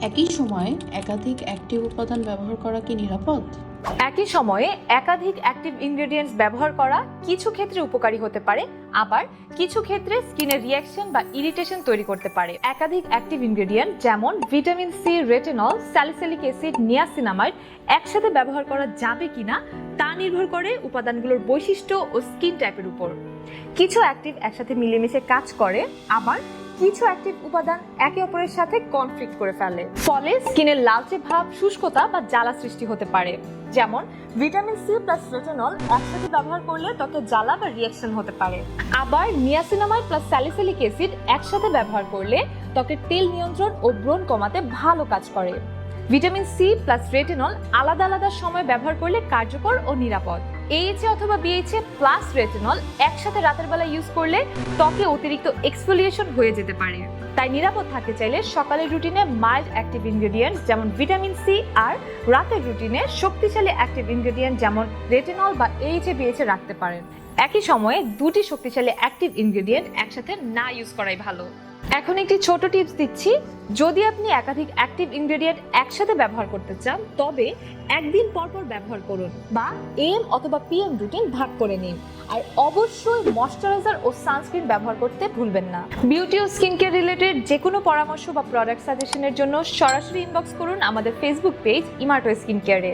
একই সময়ে একাধিক অ্যাক্টিভ উপাদান ব্যবহার করা কি নিরাপদ? একই সময়ে একাধিক অ্যাক্টিভ ইনগ্রেডিয়েন্টস ব্যবহার করা কিছু ক্ষেত্রে উপকারী হতে পারে, আবার কিছু ক্ষেত্রে স্কিনের রিঅ্যাকশন বা ইরিটেশন তৈরি করতে পারে। একাধিক অ্যাক্টিভ ইনগ্রেডিয়েন্ট যেমন vitamin C, retinol, salicylic acid, niacinamide একসাথে ব্যবহার করা যাবে কিনা তা নির্ভর করে উপাদানগুলোর বৈশিষ্ট্য ও স্কিন টাইপের উপর। কিছু অ্যাক্টিভ একসাথে মিলেমিশে কাজ করে, আবার কিছু অ্যাক্টিভ উপাদান একে অপরের সাথে কনফ্লিক্ট করে ফেলে, ফলে স্কিনের লালচে ভাব, শুষ্কতা বা জ্বালা সৃষ্টি হতে পারে। যেমন ভিটামিন সি প্লাস রেটিনল একসাথে ব্যবহার করলে ত্বকে জ্বালা বা রিঅ্যাকশন হতে পারে। আবার নিয়াসিনামাইড প্লাস স্যালিসিলিক অ্যাসিড একসাথে ব্যবহার করলে ত্বকের তেল নিয়ন্ত্রণ ও ব্রণ কমাতে ভালো কাজ করে। ভিটামিন সি প্লাস রেটিনল আলাদা আলাদা সময় ব্যবহার করলে কার্যকর ও নিরাপদ। এইচএ অথবা বিএইচএ প্লাস রেটিনল একসাথে রাতের বেলা ইউজ করলে ত্বকে অতিরিক্ত এক্সফোলিয়েশন হয়ে যেতে পারে। তাই নিরাপদ থাকতে চাইলে সকালের রুটিনে মাইল্ড অ্যাক্টিভ ইনগ্রেডিয়েন্টস যেমন ভিটামিন সি, আর রাতের রুটিনে শক্তিশালী অ্যাক্টিভ ইনগ্রেডিয়েন্ট যেমন রেটিনল বা এইচএ বিএইচএ রাখতে পারেন। একই সময়ে দুটি শক্তিশালী অ্যাক্টিভ ইনগ্রেডিয়েন্ট একসাথে না ইউজ করাই ভালো। এখন একটি ছোট টিপস দিচ্ছি, যদি আপনি একাধিক অ্যাক্টিভ ইনগ্রেডিয়েন্ট একসাথে ব্যবহার করতে চান তবে একদিন পর পর ব্যবহার করুন বা এম অথবা পিএম রুটিন ভাগ করে নিন। আর অবশ্যই ময়শ্চারাইজার ও সানস্ক্রিন ব্যবহার করতে ভুলবেন না। বিউটি ও স্কিন কেয়ার রিলেটেড যে কোনো পরামর্শ বা প্রোডাক্ট সাজেশনের জন্য সরাসরি ইনবক্স করুন আমাদের ফেসবুক পেজ ইমার্টো স্কিন কেয়ারে।